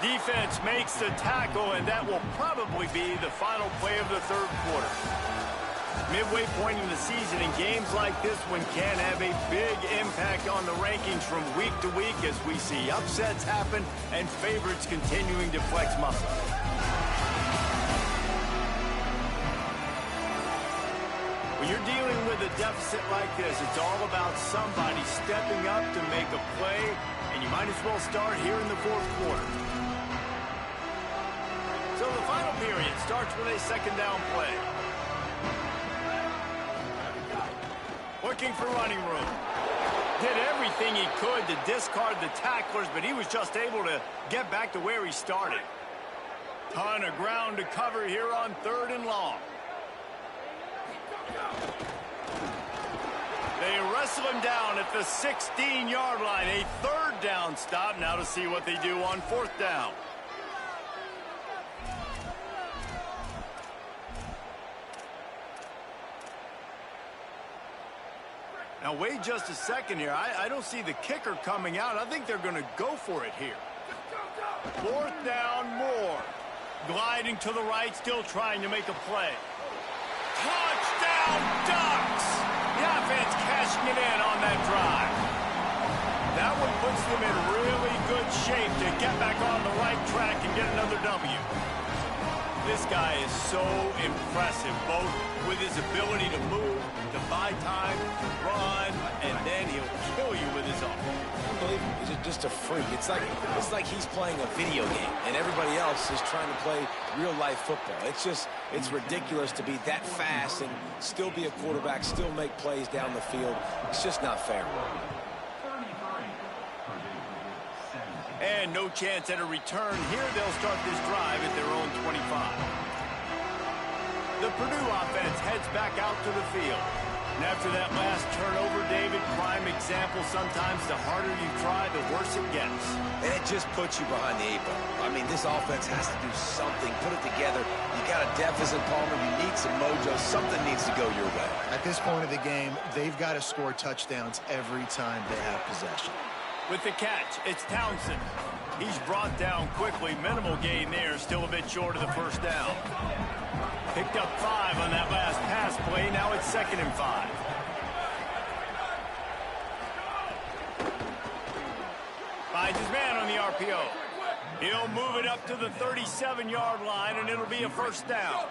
Defense makes the tackle, and that will probably be the final play of the 3rd quarter. Midway point in the season, and games like this one can have a big impact on the rankings from week to week as we see upsets happen and favorites continuing to flex muscle. When you're dealing with a deficit like this, it's all about somebody stepping up to make a play, and you might as well start here in the fourth quarter. So the final period starts with a second down play. Looking for running room. Did everything he could to discard the tacklers, but he was just able to get back to where he started. Ton of ground to cover here on 3rd and long. They wrestle him down at the 16-yard line. A 3rd down stop. Now to see what they do on 4th down. Now, wait just a second here. I don't see the kicker coming out. I think they're going to go for it here. 4th down, more. Gliding to the right, still trying to make a play. Touchdown, Ducks! The offense cashing it in on that drive. That one puts them in really good shape to get back on the right track and get another W. This guy is so impressive, both with his ability to move, to buy time, run, and then he'll kill you with his arm. Unbelievable. He's just a freak. It's like he's playing a video game, and everybody else is trying to play real-life football. It's ridiculous to be that fast and still be a quarterback, still make plays down the field. It's just not fair. And no chance at a return here. They'll start this drive at their own 25. The Purdue offense heads back out to the field. And after that last turnover, David, prime example, sometimes the harder you try, the worse it gets. And it just puts you behind the 8 ball. I mean, this offense has to do something, put it together. You got a deficit, Palmer. You need some mojo. Something needs to go your way. At this point of the game, they've got to score touchdowns every time they have possession. With the catch, it's Townsend. He's brought down quickly. Minimal gain there, still a bit short of the 1st down. Picked up 5 on that last pass play. Now it's 2nd and 5. Finds his man on the RPO. He'll move it up to the 37-yard line, and it'll be a 1st down.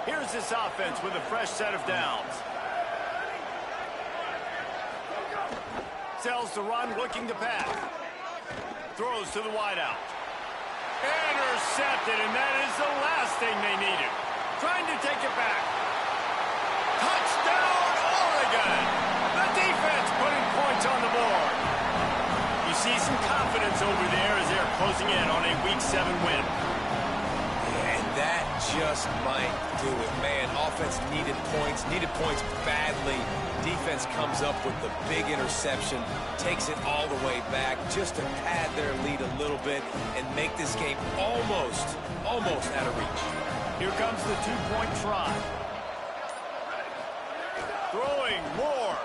Here's this offense with a fresh set of downs. Sells to run, looking to pass. Throws to the wideout. Intercepted, and that is the last thing they needed. Trying to take it back. Touchdown, Oregon! The defense putting points on the board. You see some confidence over there as they're closing in on a Week 7 win. And that just might do it, man. Offense needed points badly. Defense comes up with the big interception, takes it all the way back just to pad their lead a little bit and make this game almost out of reach. Here comes the 2-point try. Throwing more.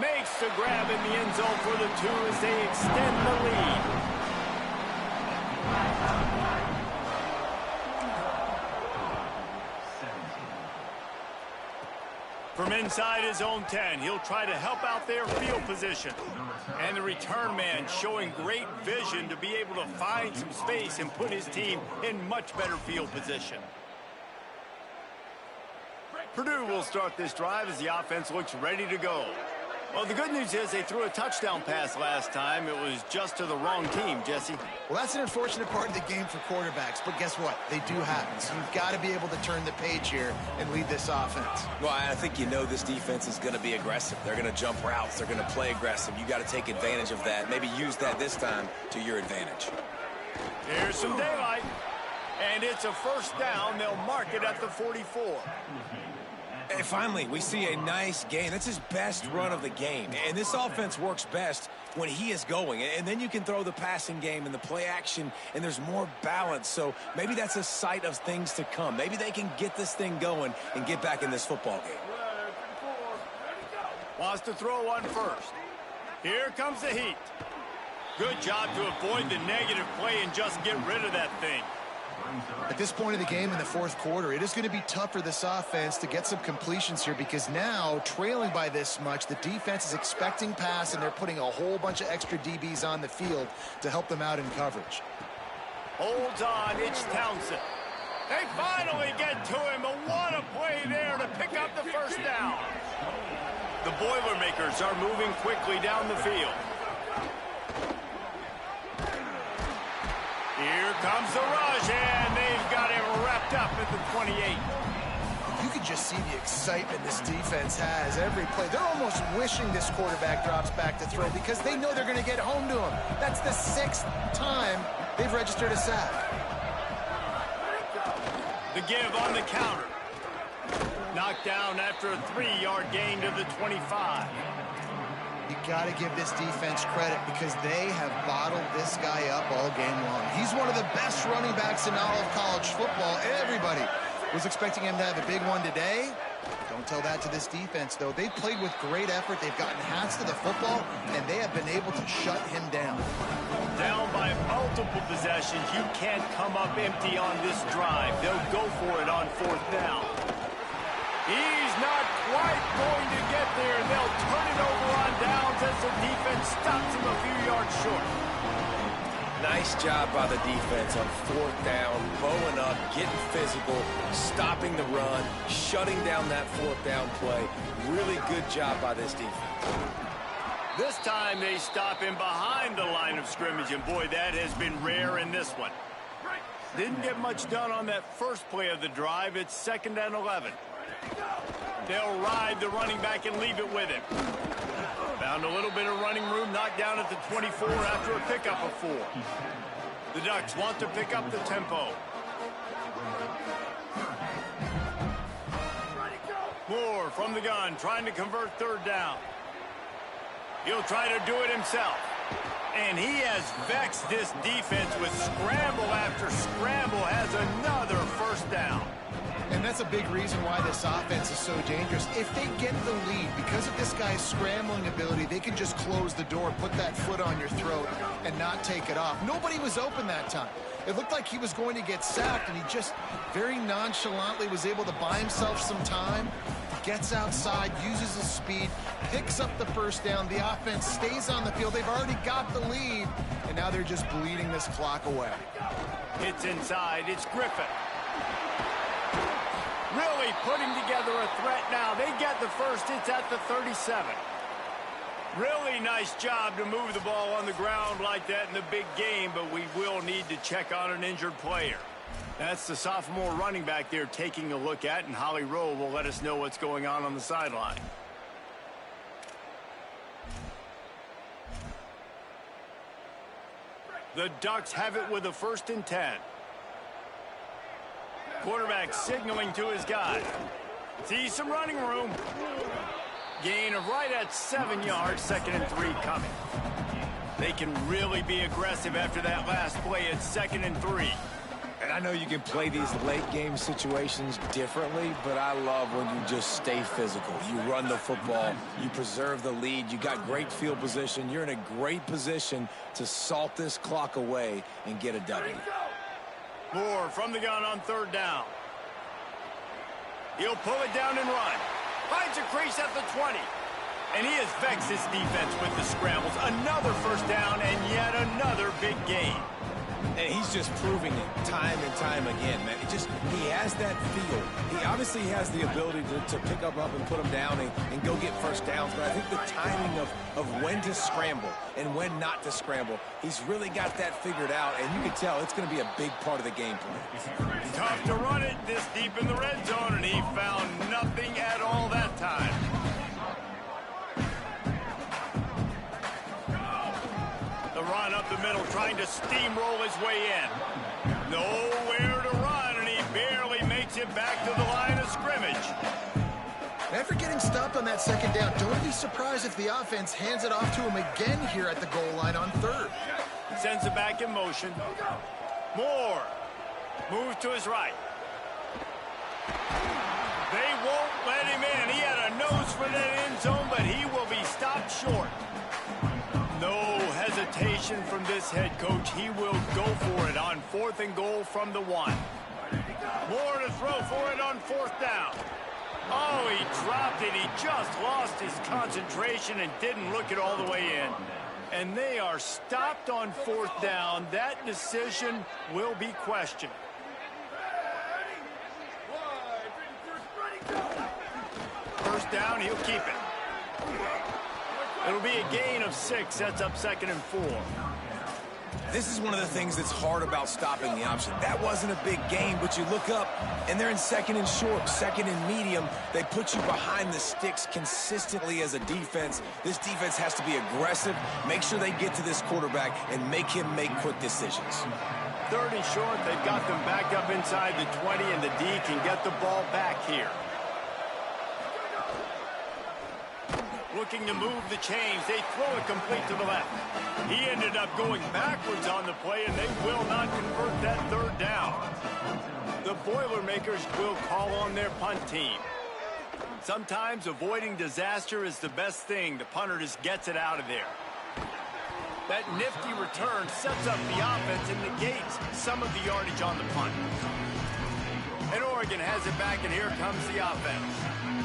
Makes the grab in the end zone for the 2 as they extend the lead. From inside his own 10, he'll try to help out their field position. And the return man showing great vision to be able to find some space and put his team in much better field position. Purdue will start this drive as the offense looks ready to go. Well, the good news is they threw a touchdown pass last time. It was just to the wrong team, Jesse. Well, that's an unfortunate part of the game for quarterbacks, but guess what? They do happen. So you've got to be able to turn the page here and lead this offense. Well, I think you know this defense is going to be aggressive. They're going to jump routes. They're going to play aggressive. You got to take advantage of that. Maybe use that this time to your advantage. Here's some daylight. And it's a 1st down. They'll mark it at the 44. And finally, we see a nice gain. That's his best run of the game. And this offense works best when he is going. And then you can throw the passing game and the play action, and there's more balance. So maybe that's a sight of things to come. Maybe they can get this thing going and get back in this football game. Wants to throw one first. Here comes the heat. Good job to avoid the negative play and just get rid of that thing. At this point of the game in the fourth quarter, it is going to be tough for this offense to get some completions here because now, trailing by this much, the defense is expecting pass, and they're putting a whole bunch of extra DBs on the field to help them out in coverage. Holds on, it's Townsend. They finally get to him, but what a play there to pick up the first down. The Boilermakers are moving quickly down the field. Here comes the rush, and they've got him wrapped up at the 28. You can just see the excitement this defense has every play. They're almost wishing this quarterback drops back to throw because they know they're going to get home to him. That's the 6th time they've registered a sack. The give on the counter. Knocked down after a 3-yard gain to the 25. You got to give this defense credit because they have bottled this guy up all game long. He's one of the best running backs in all of college football. Everybody was expecting him to have a big one today. Don't tell that to this defense, though. They've played with great effort. They've gotten hands to the football, and they have been able to shut him down. Down by multiple possessions. You can't come up empty on this drive. They'll go for it on 4th down. He's not quite going to get there. They'll turn it over on downs as the defense stops him a few yards short. Nice job by the defense on 4th down, bowing up, getting physical, stopping the run, shutting down that 4th down play. Really good job by this defense. This time they stop him behind the line of scrimmage, and boy, that has been rare in this one. Didn't get much done on that first play of the drive. It's 2nd and 11. They'll ride the running back and leave it with him. Found a little bit of running room, knocked down at the 24 after a pickup of 4. The Ducks want to pick up the tempo. Moore from the gun, trying to convert 3rd down. He'll try to do it himself. And he has vexed this defense with scramble after scramble, has another 1st down. And that's a big reason why this offense is so dangerous. If they get the lead, because of this guy's scrambling ability, they can just close the door, put that foot on your throat, and not take it off. Nobody was open that time. It looked like he was going to get sacked, and he just very nonchalantly was able to buy himself some time. Gets outside, uses his speed, picks up the 1st down. The offense stays on the field. They've already got the lead, and now they're just bleeding this clock away. It's inside. It's Griffin. Really putting together a threat now. They get the first. It's at the 37. Really nice job to move the ball on the ground like that in the big game, but we will need to check on an injured player. That's the sophomore running back there taking a look at, and Holly Rowe will let us know what's going on the sideline. The Ducks have it with a 1st and 10. Quarterback signaling to his guy. Sees some running room. Gain of right at 7 yards, 2nd and 3 coming. They can really be aggressive after that last play. It's 2nd and 3. And I know you can play these late game situations differently, but I love when you just stay physical. You run the football, you preserve the lead, you got great field position. You're in a great position to salt this clock away and get a W. Moore from the gun on 3rd down. He'll pull it down and run. Finds a crease at the 20. And he has vexed his defense with the scrambles. Another 1st down and yet another big gain. And he's just proving it time and time again, man. He has that feel. He obviously has the ability to pick up and put them down and go get 1st downs. But I think the timing of when to scramble and when not to scramble, he's really got that figured out. And you can tell it's going to be a big part of the game plan. Tough to run it this deep in the red zone, and he found nothing at all that time. Run up the middle, trying to steamroll his way in. Nowhere to run, and he barely makes it back to the line of scrimmage. After getting stopped on that 2nd down, don't be surprised if the offense hands it off to him again here at the goal line on 3rd. Sends it back in motion. Moore moves to his right. They won't let him in. He had a nose for that end zone, but he will be stopped short. No hesitation determination from this head coach. He will go for it on 4th and goal from the 1. More to throw for it on 4th down. Oh, he dropped it. He just lost his concentration and didn't look it all the way in. And they are stopped on 4th down. That decision will be questioned. First down, he'll keep it. It'll be a gain of 6. Sets up 2nd and 4. This is one of the things that's hard about stopping the option. That wasn't a big gain, but you look up, and they're in 2nd and short, 2nd and medium. They put you behind the sticks consistently as a defense. This defense has to be aggressive, make sure they get to this quarterback, and make him make quick decisions. 3rd and short, they've got them backed up inside the 20, and the D can get the ball back here. Looking to move the chains. They throw it complete to the left. He ended up going backwards on the play, and they will not convert that 3rd down. The Boilermakers will call on their punt team. Sometimes avoiding disaster is the best thing. The punter just gets it out of there. That nifty return sets up the offense and negates some of the yardage on the punt. And Oregon has it back, and here comes the offense.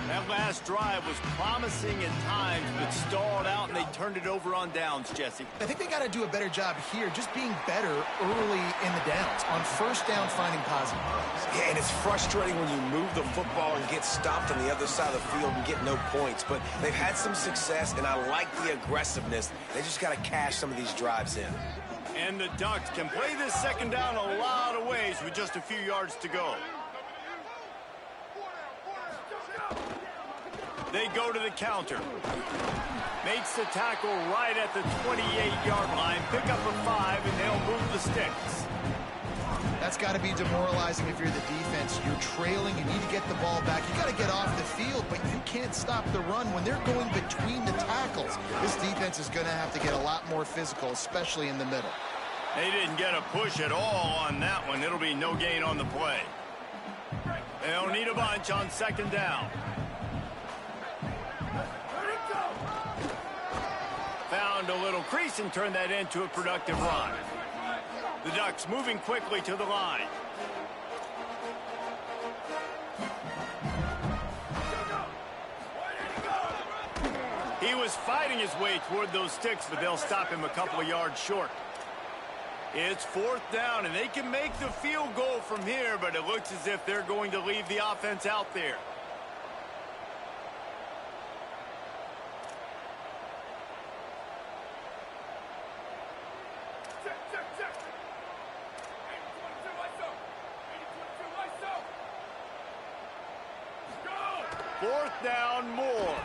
That last drive was promising at times, but stalled out, and they turned it over on downs, Jesse. I think they got to do a better job here, just being better early in the downs. On 1st down, finding positive plays. Yeah, and it's frustrating when you move the football and get stopped on the other side of the field and get no points. But they've had some success, and I like the aggressiveness. They just got to cash some of these drives in. And the Ducks can play this 2nd down a lot of ways with just a few yards to go. They go to the counter. Makes the tackle right at the 28-yard line. Pick up a 5, and they'll move the sticks. That's got to be demoralizing if you're the defense. You're trailing. You need to get the ball back. You got to get off the field, but you can't stop the run when they're going between the tackles. This defense is going to have to get a lot more physical, especially in the middle. They didn't get a push at all on that one. It'll be no gain on the play. They'll need a bunch on 2nd down. Found a little crease and turned that into a productive run. The Ducks moving quickly to the line. He was fighting his way toward those sticks, but they'll stop him a couple of yards short. It's 4th down, and they can make the field goal from here, but it looks as if they're going to leave the offense out there. Fourth down, Moore.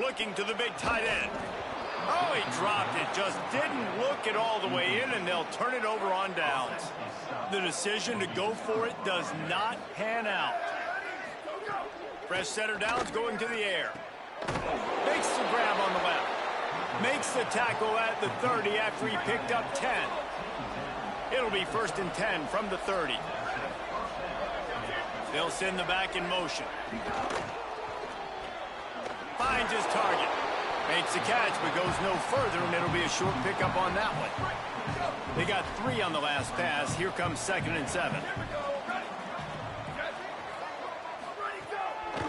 Looking to the big tight end. Oh, he dropped it. Just didn't look it all the way in, and they'll turn it over on downs. The decision to go for it does not pan out. Fresh set of downs going to the air. Makes the grab on the left. Makes the tackle at the 30 after he picked up 10. It'll be 1st and 10 from the 30. They'll send the back in motion. Finds his target. Makes the catch, but goes no further, and it'll be a short pickup on that one. They got 3 on the last pass. Here comes 2nd and 7.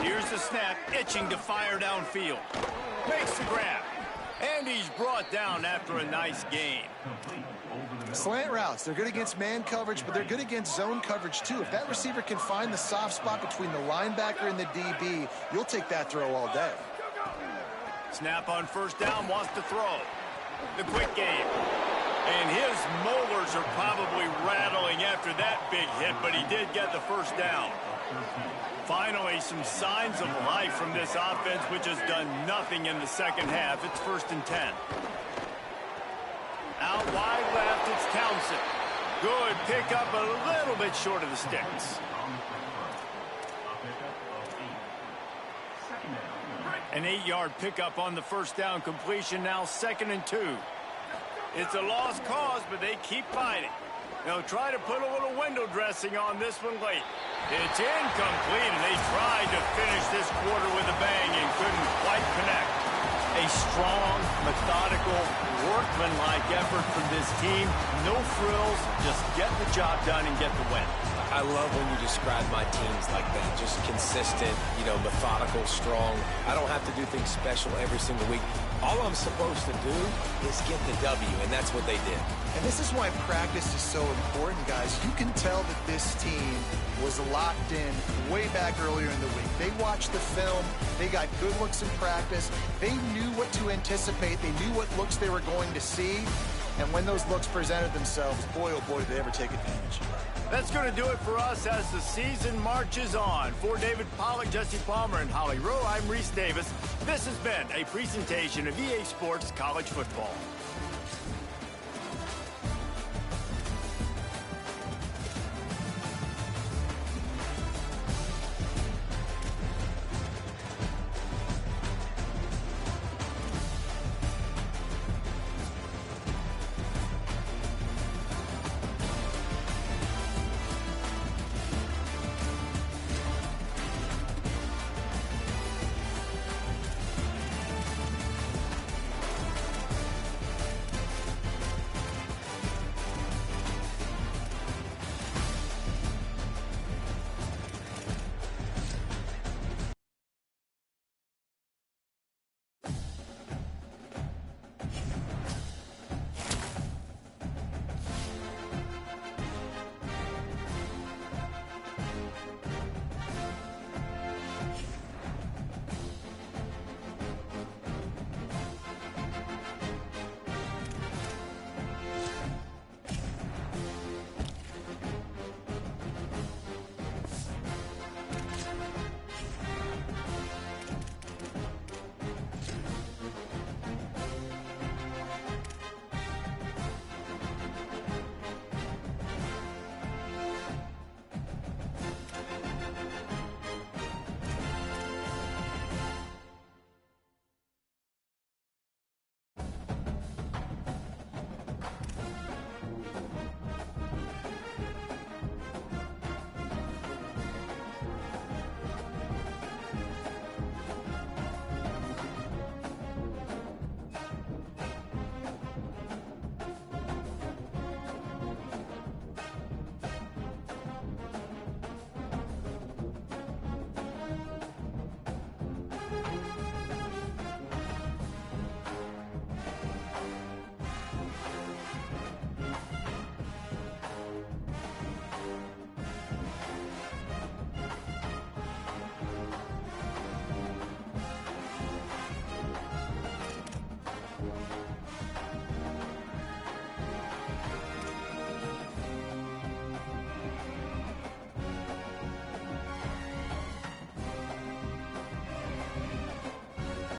Here's the snap, itching to fire downfield. Makes the grab. And he's brought down after a nice gain. Slant routes, they're good against man coverage, but they're good against zone coverage too. If that receiver can find the soft spot between the linebacker and the DB, you'll take that throw all day. Snap on 1st down, wants to throw. The quick game. And his molars are probably rattling after that big hit, but he did get the 1st down. Finally, some signs of life from this offense, which has done nothing in the second half. It's 1st and 10. Out wide left, it's Townsend. Good pickup, a little bit short of the sticks. An 8-yard pickup on the 1st down completion, now 2nd and 2. It's a lost cause, but they keep fighting. They'll try to put a little window dressing on this one late. It's incomplete, and they tried to finish this quarter with a bang and couldn't quite connect. A strong, methodical, workmanlike effort from this team. No frills, just get the job done and get the win. I love when you describe my teams like that. Just consistent, methodical, strong. I don't have to do things special every single week. All I'm supposed to do is get the W, and that's what they did. And this is why practice is so important, guys. You can tell that this team was locked in way back earlier in the week. They watched the film. They got good looks in practice. They knew what to anticipate. They knew what looks they were going to see. And when those looks presented themselves, boy, oh boy, did they ever take advantage. That's going to do it for us as the season marches on. For David Pollack, Jesse Palmer, and Holly Rowe, I'm Reese Davis. This has been a presentation of EA Sports College Football.